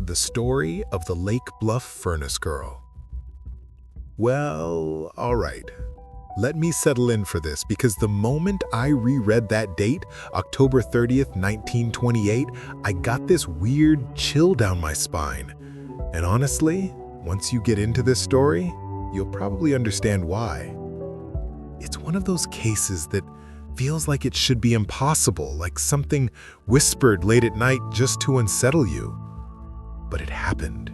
the story of the Lake Bluff Furnace Girl. Well, all right. Let me settle in for this, because the moment I reread that date, October 30th, 1928, I got this weird chill down my spine. And honestly, once you get into this story, you'll probably understand why. It's one of those cases that feels like it should be impossible, like something whispered late at night just to unsettle you. But it happened,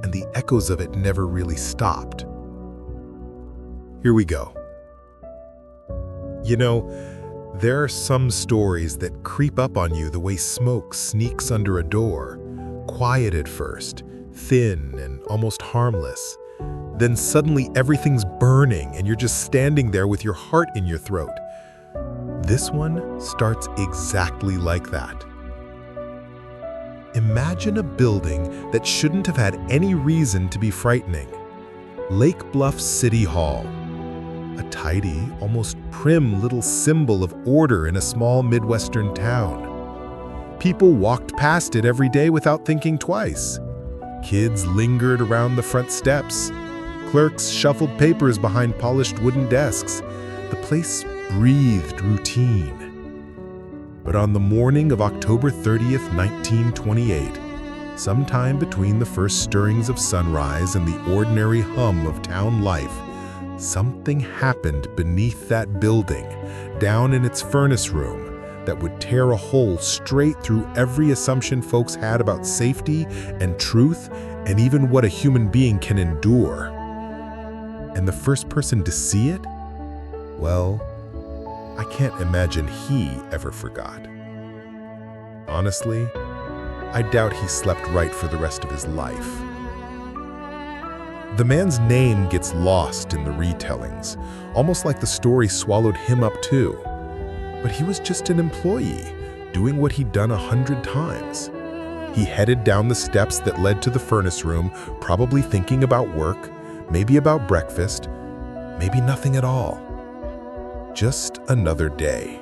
and the echoes of it never really stopped. Here we go. You know, there are some stories that creep up on you the way smoke sneaks under a door, quiet at first, thin and almost harmless. Then suddenly everything's burning and you're just standing there with your heart in your throat. This one starts exactly like that. Imagine a building that shouldn't have had any reason to be frightening. Lake Bluff City Hall. A tidy, almost prim little symbol of order in a small Midwestern town. People walked past it every day without thinking twice. Kids lingered around the front steps. Clerks shuffled papers behind polished wooden desks. The place breathed routine. But on the morning of October 30th, 1928, sometime between the first stirrings of sunrise and the ordinary hum of town life, something happened beneath that building, down in its furnace room, that would tear a hole straight through every assumption folks had about safety and truth and even what a human being can endure. And the first person to see it? Well, I can't imagine he ever forgot. Honestly, I doubt he slept right for the rest of his life. The man's name gets lost in the retellings, almost like the story swallowed him up too. But he was just an employee, doing what he'd done 100 times. He headed down the steps that led to the furnace room, probably thinking about work, maybe about breakfast, maybe nothing at all. Just another day.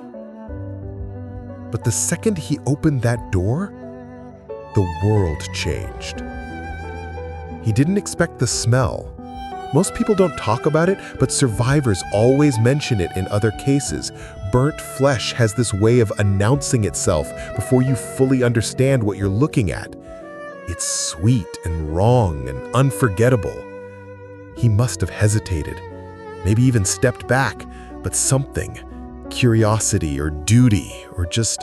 But the second he opened that door, the world changed. He didn't expect the smell. Most people don't talk about it, but survivors always mention it in other cases. Burnt flesh has this way of announcing itself before you fully understand what you're looking at. It's sweet and wrong and unforgettable. He must have hesitated, maybe even stepped back, but something, curiosity or duty or just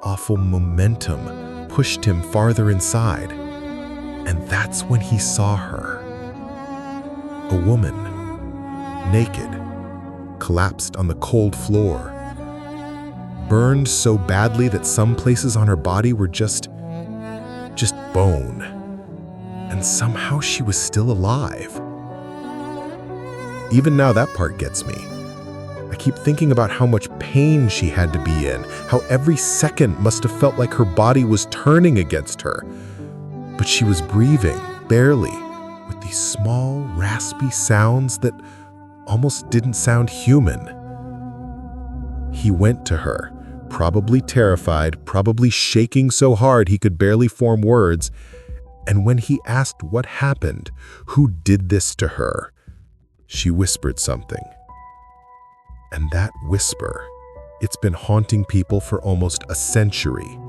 awful momentum, pushed him farther inside. And that's when he saw her. A woman, naked, collapsed on the cold floor, burned so badly that some places on her body were just bone. And somehow she was still alive. Even now that part gets me. I keep thinking about how much pain she had to be in, how every second must have felt like her body was turning against her. But she was breathing, barely, with these small, raspy sounds that almost didn't sound human. He went to her, probably terrified, probably shaking so hard he could barely form words, and when he asked what happened, who did this to her, she whispered something. And that whisper, it's been haunting people for almost a century.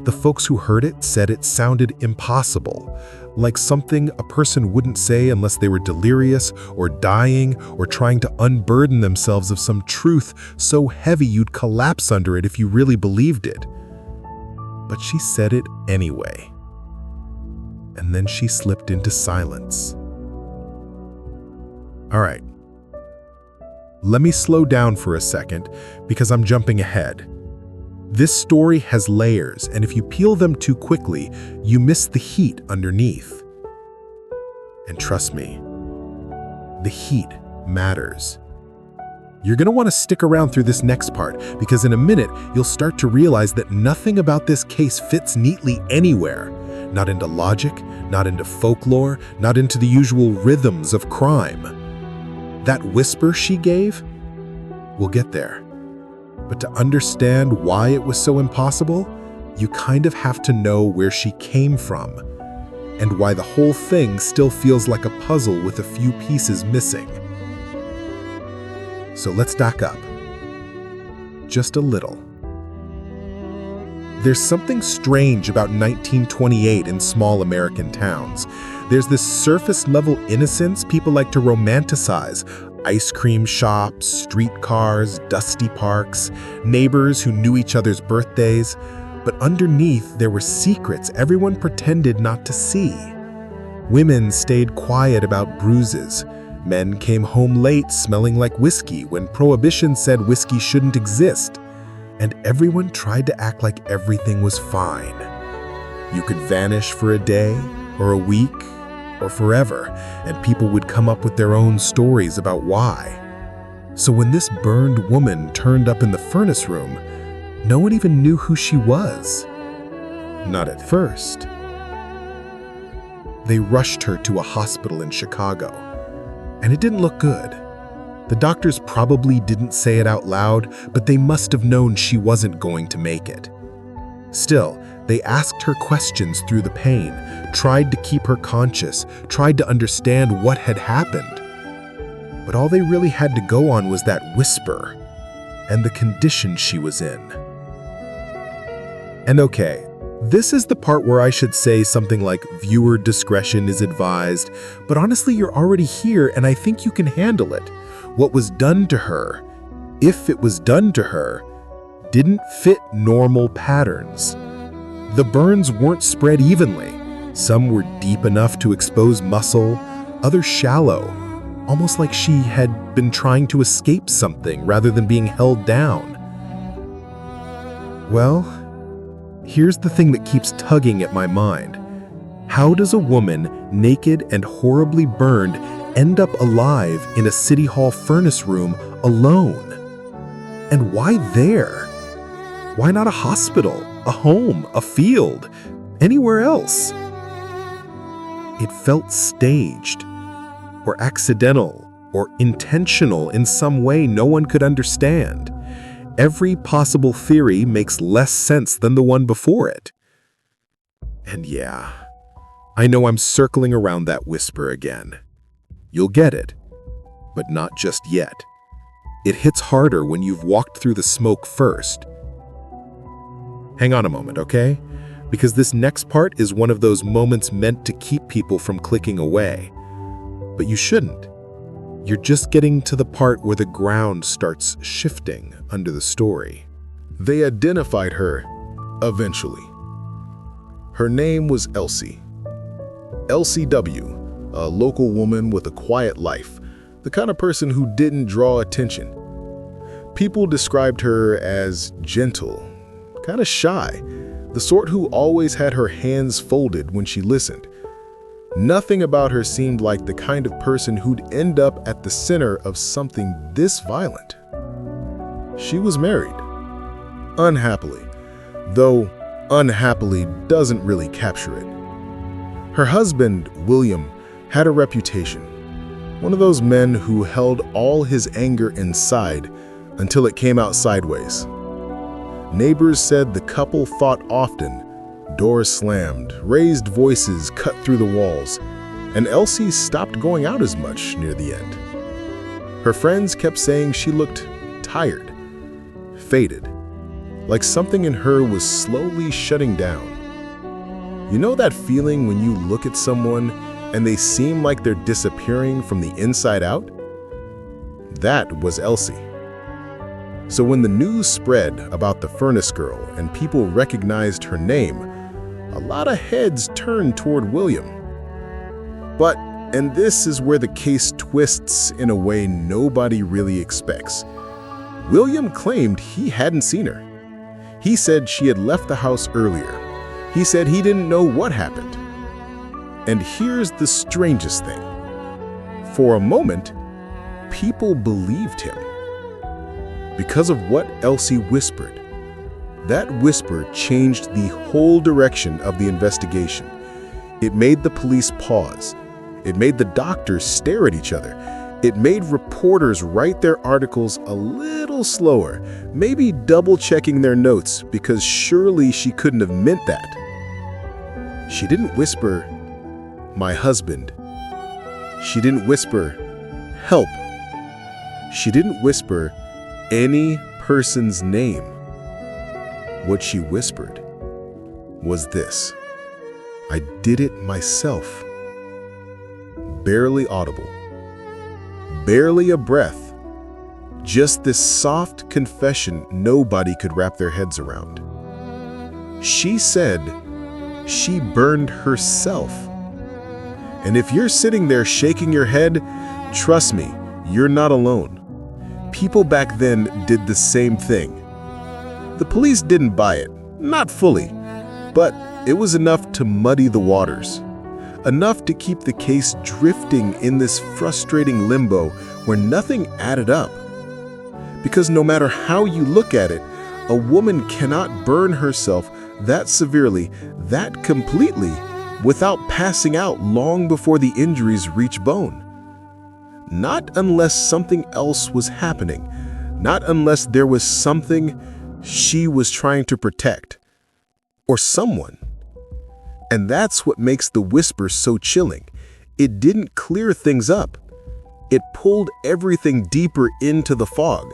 The folks who heard it said it sounded impossible, like something a person wouldn't say unless they were delirious or dying or trying to unburden themselves of some truth so heavy you'd collapse under it if you really believed it. But she said it anyway. And then she slipped into silence. All right. Let me slow down for a second because I'm jumping ahead. This story has layers, and if you peel them too quickly, you miss the heat underneath. And trust me, the heat matters. You're going to want to stick around through this next part, because in a minute, you'll start to realize that nothing about this case fits neatly anywhere. Not into logic, not into folklore, not into the usual rhythms of crime. That whisper she gave? We'll get there. But to understand why it was so impossible, you kind of have to know where she came from. and why the whole thing still feels like a puzzle with a few pieces missing. So let's back up. Just a little. There's something strange about 1928 in small American towns. There's this surface-level innocence people like to romanticize. Ice cream shops, streetcars, dusty parks, neighbors who knew each other's birthdays. But underneath, there were secrets everyone pretended not to see. Women stayed quiet about bruises. Men came home late smelling like whiskey when Prohibition said whiskey shouldn't exist. And everyone tried to act like everything was fine. You could vanish for a day, or a week, or forever, and people would come up with their own stories about why. So when this burned woman turned up in the furnace room, no one even knew who she was. Not at first. They rushed her to a hospital in Chicago, and it didn't look good. The doctors probably didn't say it out loud, but they must have known she wasn't going to make it. Still, they asked her questions through the pain, tried to keep her conscious, tried to understand what had happened. But all they really had to go on was that whisper and the condition she was in. And okay, this is the part where I should say something like viewer discretion is advised, but honestly, you're already here and I think you can handle it. What was done to her, if it was done to her, didn't fit normal patterns. The burns weren't spread evenly. Some were deep enough to expose muscle, others shallow, almost like she had been trying to escape something rather than being held down. Well, here's the thing that keeps tugging at my mind. How does a woman, naked and horribly burned, end up alive in a city hall furnace room alone? And why there? Why not a hospital, a home, a field, anywhere else? It felt staged, or accidental, or intentional in some way no one could understand. Every possible theory makes less sense than the one before it. And yeah, I know I'm circling around that whisper again. You'll get it, but not just yet. It hits harder when you've walked through the smoke first. Hang on a moment, okay? Because this next part is one of those moments meant to keep people from clicking away. But you shouldn't. You're just getting to the part where the ground starts shifting under the story. They identified her eventually. Her name was Elsie. Elsie W., a local woman with a quiet life, the kind of person who didn't draw attention. People described her as gentle, kind of shy, the sort who always had her hands folded when she listened. Nothing about her seemed like the kind of person who'd end up at the center of something this violent. She was married. Unhappily, though unhappily doesn't really capture it. Her husband, William, had a reputation. One of those men who held all his anger inside until it came out sideways. Neighbors said the couple fought often. Doors slammed, raised voices cut through the walls, and Elsie stopped going out as much near the end. Her friends kept saying she looked tired, faded, like something in her was slowly shutting down. You know that feeling when you look at someone and they seem like they're disappearing from the inside out? That was Elsie. So when the news spread about the Furnace Girl and people recognized her name, a lot of heads turned toward William. But, and this is where the case twists in a way nobody really expects, William claimed he hadn't seen her. He said she had left the house earlier. He said he didn't know what happened. And here's the strangest thing. For a moment, people believed him. Because of what Elsie whispered. That whisper changed the whole direction of the investigation. It made the police pause. It made the doctors stare at each other. It made reporters write their articles a little slower, maybe double-checking their notes, because surely she couldn't have meant that. She didn't whisper, "My husband." She didn't whisper, "Help." She didn't whisper any person's name. What she whispered was this: "I did it myself." Barely audible, barely a breath, just this soft confession nobody could wrap their heads around. She said she burned herself. And if you're sitting there shaking your head, trust me, you're not alone. People back then did the same thing. The police didn't buy it, not fully, but it was enough to muddy the waters, enough to keep the case drifting in this frustrating limbo where nothing added up. Because no matter how you look at it, a woman cannot burn herself that severely, that completely, without passing out long before the injuries reach bone. Not unless something else was happening, not unless there was something she was trying to protect, or someone. And that's what makes the whisper so chilling. It didn't clear things up. It pulled everything deeper into the fog.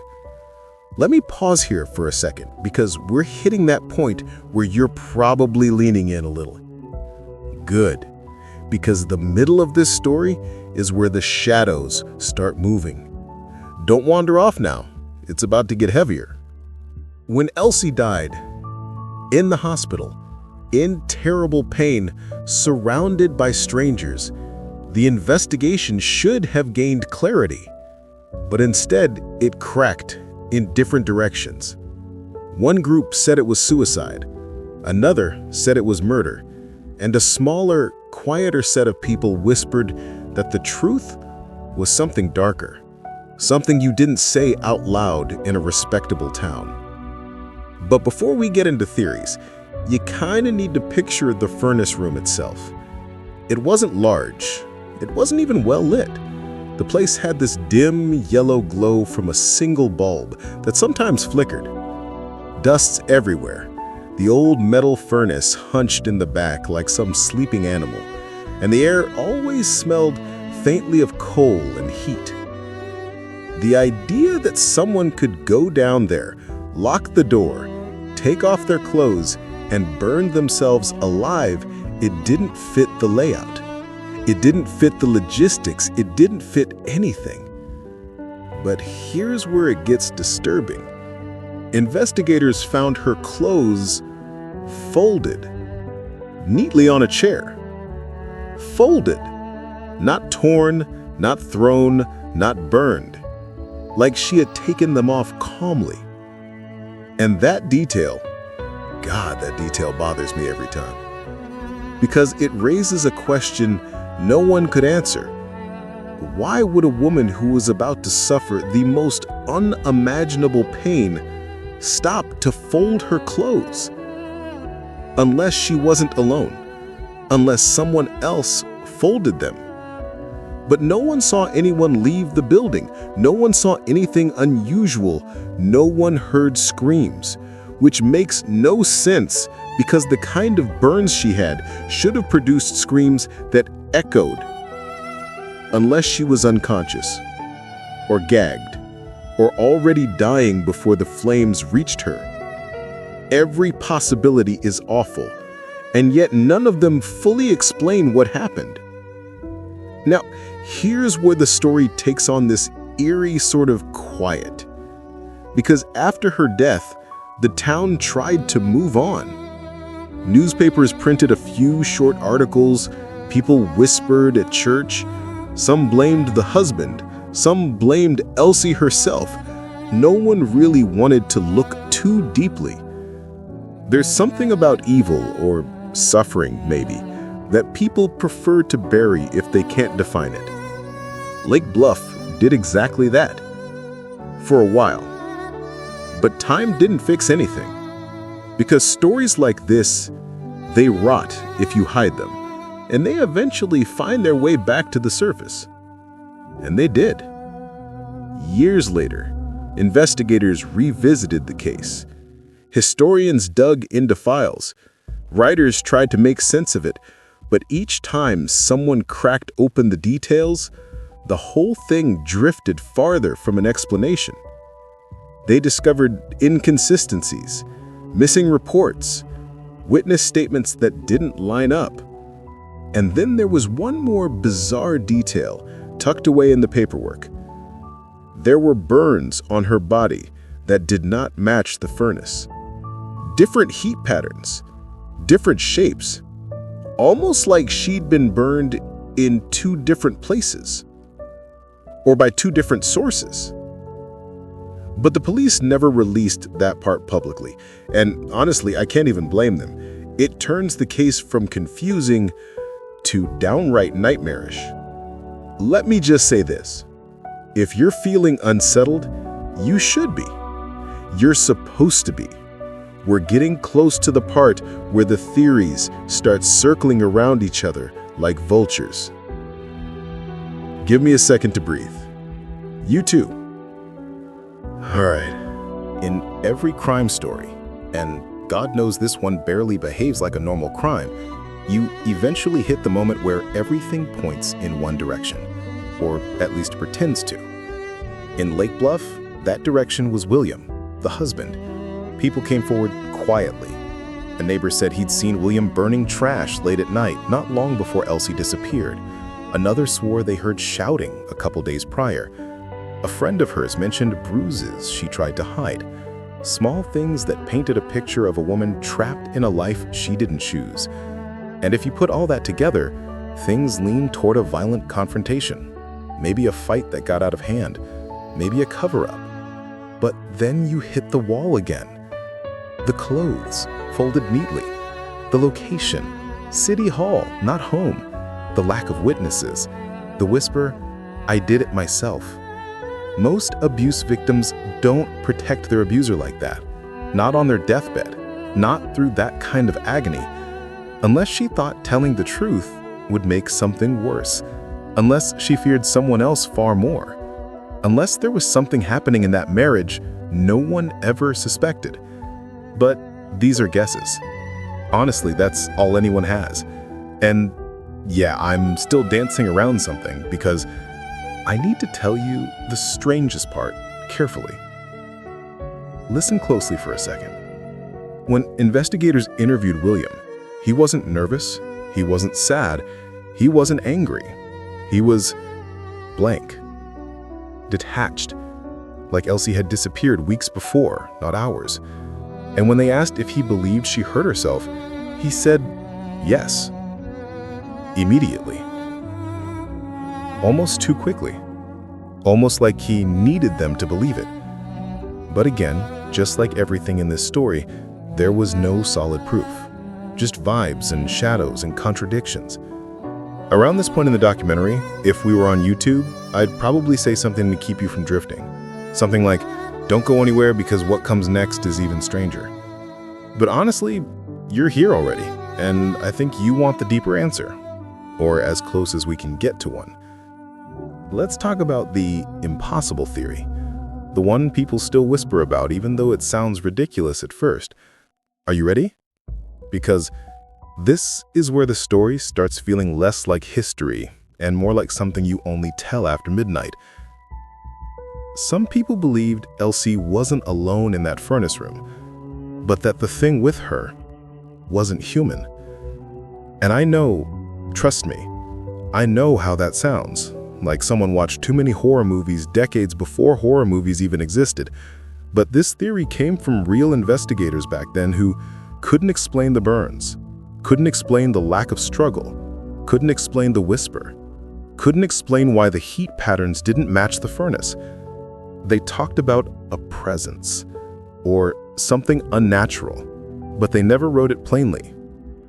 Let me pause here for a second, because we're hitting that point where you're probably leaning in a little. Good, because the middle of this story is where the shadows start moving. Don't wander off now. It's about to get heavier. When Elsie died, in the hospital, in terrible pain, surrounded by strangers, the investigation should have gained clarity. But instead, it cracked in different directions. One group said it was suicide, another said it was murder, and a smaller, quieter set of people whispered that the truth was something darker, something you didn't say out loud in a respectable town. But before we get into theories, you kind of need to picture the furnace room itself. It wasn't large. It wasn't even well lit. The place had this dim yellow glow from a single bulb that sometimes flickered. Dusts everywhere. The old metal furnace hunched in the back like some sleeping animal, and the air always smelled faintly of coal and heat. The idea that someone could go down there, lock the door, take off their clothes, and burn themselves alive, it didn't fit the layout. It didn't fit the logistics. It didn't fit anything. But here's where it gets disturbing. Investigators found her clothes folded, neatly on a chair. Folded. Not torn, not thrown, not burned. Like she had taken them off calmly. And that detail, God, that detail bothers me every time. Because it raises a question no one could answer. Why would a woman who was about to suffer the most unimaginable pain stop to fold her clothes? Unless she wasn't alone, unless someone else folded them. But no one saw anyone leave the building. No one saw anything unusual. No one heard screams, which makes no sense because the kind of burns she had should have produced screams that echoed. Unless she was unconscious, or gagged, or already dying before the flames reached her. Every possibility is awful, and yet none of them fully explain what happened. Now, here's where the story takes on this eerie sort of quiet. Because after her death, the town tried to move on. Newspapers printed a few short articles, people whispered at church, some blamed the husband, some blamed Elsie herself. No one really wanted to look too deeply. There's something about evil, or suffering maybe, that people prefer to bury if they can't define it. Lake Bluff did exactly that. For a while. But time didn't fix anything. Because stories like this, they rot if you hide them, and they eventually find their way back to the surface. And they did. Years later, investigators revisited the case. Historians dug into files. Writers tried to make sense of it, But each time someone cracked open the details, the whole thing drifted farther from an explanation. They discovered inconsistencies, missing reports, witness statements that didn't line up. And then there was one more bizarre detail tucked away in the paperwork. There were burns on her body that did not match the furnace. Different heat patterns, different shapes, almost like she'd been burned in two different places, or by two different sources. But the police never released that part publicly, and honestly, I can't even blame them. It turns the case from confusing to downright nightmarish. Let me just say this. If you're feeling unsettled, you should be. You're supposed to be. We're getting close to the part where the theories start circling around each other like vultures. Give me a second to breathe. You too. All right. In every crime story, and God knows this one barely behaves like a normal crime, you eventually hit the moment where everything points in one direction, or at least pretends to. In Lake Bluff, that direction was William, the husband. People came forward quietly. A neighbor said he'd seen William burning trash late at night, not long before Elsie disappeared. Another swore they heard shouting a couple days prior. A friend of hers mentioned bruises she tried to hide. Small things that painted a picture of a woman trapped in a life she didn't choose. And if you put all that together, things lean toward a violent confrontation. Maybe a fight that got out of hand. Maybe a cover-up. But then you hit the wall again. The clothes, folded neatly. The location, City Hall, not home. The lack of witnesses. The whisper, "I did it myself." Most abuse victims don't protect their abuser like that. Not on their deathbed. Not through that kind of agony. Unless she thought telling the truth would make something worse. Unless she feared someone else far more. Unless there was something happening in that marriage no one ever suspected. But these are guesses. Honestly, that's all anyone has. And yeah, I'm still dancing around something because I need to tell you the strangest part carefully. Listen closely for a second. When investigators interviewed William, he wasn't nervous, he wasn't sad, he wasn't angry. He was blank. Detached, like Elsie had disappeared weeks before, not hours. And when they asked if he believed she hurt herself, he said yes. Immediately. Almost too quickly. Almost like he needed them to believe it. But again, just like everything in this story, there was no solid proof. Just vibes and shadows and contradictions. Around this point in the documentary, if we were on YouTube, I'd probably say something to keep you from drifting. Something like, don't go anywhere because what comes next is even stranger. But honestly, you're here already, and I think you want the deeper answer, or as close as we can get to one. Let's talk about the impossible theory, the one people still whisper about even though it sounds ridiculous at first. Are you ready? Because this is where the story starts feeling less like history and more like something you only tell after midnight. Some people believed Elsie wasn't alone in that furnace room, but that the thing with her wasn't human. And I know, trust me, I know how that sounds, like someone watched too many horror movies decades before horror movies even existed. But this theory came from real investigators back then who couldn't explain the burns, couldn't explain the lack of struggle, couldn't explain the whisper, couldn't explain why the heat patterns didn't match the furnace. They talked about a presence, or something unnatural, but they never wrote it plainly.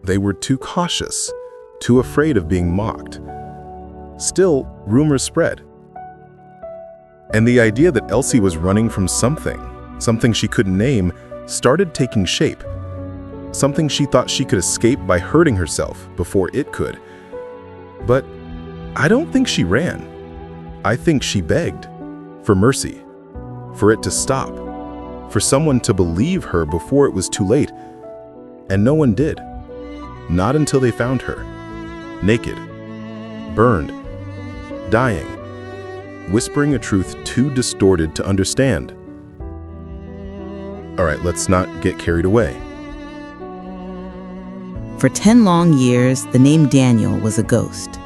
They were too cautious, too afraid of being mocked. Still, rumors spread. And the idea that Elsie was running from something she couldn't name, started taking shape. Something she thought she could escape by hurting herself before it could. But I don't think she ran. I think she begged for mercy, for it to stop, for someone to believe her before it was too late. And no one did. Not until they found her. naked, burned, dying, whispering a truth too distorted to understand. All right, let's not get carried away. For 10 long years, the name Daniel was a ghost,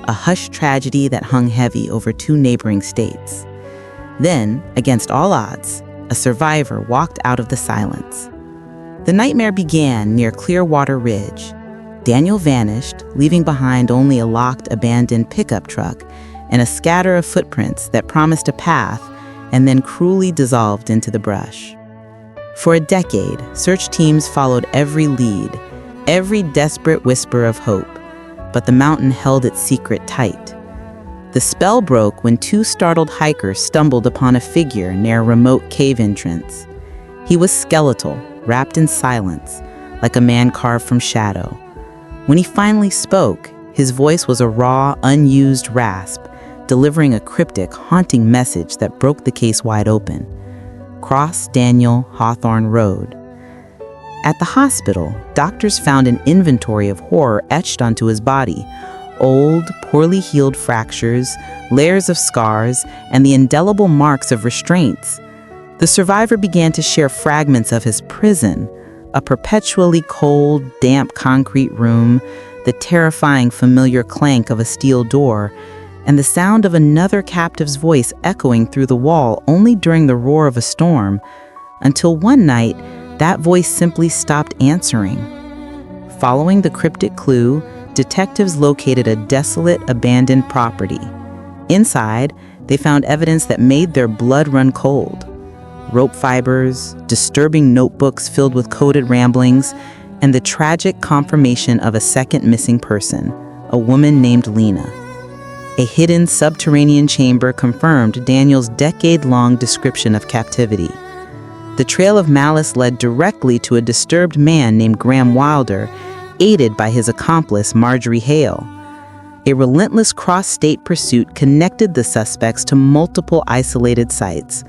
a hushed tragedy that hung heavy over 2 neighboring states. Then, against all odds, a survivor walked out of the silence. The nightmare began near Clearwater Ridge. Daniel vanished, leaving behind only a locked, abandoned pickup truck and a scatter of footprints that promised a path and then cruelly dissolved into the brush. For a decade, search teams followed every lead, every desperate whisper of hope, but the mountain held its secret tight. The spell broke when 2 startled hikers stumbled upon a figure near a remote cave entrance. He was skeletal, wrapped in silence, like a man carved from shadow. When he finally spoke, his voice was a raw, unused rasp, delivering a cryptic, haunting message that broke the case wide open. Cross Daniel Hawthorne Road. At the hospital, doctors found an inventory of horror etched onto his body. Old, poorly healed fractures, layers of scars, and the indelible marks of restraints. The survivor began to share fragments of his prison, a perpetually cold, damp concrete room, the terrifying familiar clank of a steel door, and the sound of another captive's voice echoing through the wall only during the roar of a storm, until one night, that voice simply stopped answering. Following the cryptic clue, detectives located a desolate, abandoned property. Inside, they found evidence that made their blood run cold. Rope fibers, disturbing notebooks filled with coded ramblings, and the tragic confirmation of a second missing person, a woman named Lena. A hidden subterranean chamber confirmed Daniel's decade-long description of captivity. The trail of malice led directly to a disturbed man named Graham Wilder, aided by his accomplice Marjorie Hale. A relentless cross-state pursuit connected the suspects to multiple isolated sites,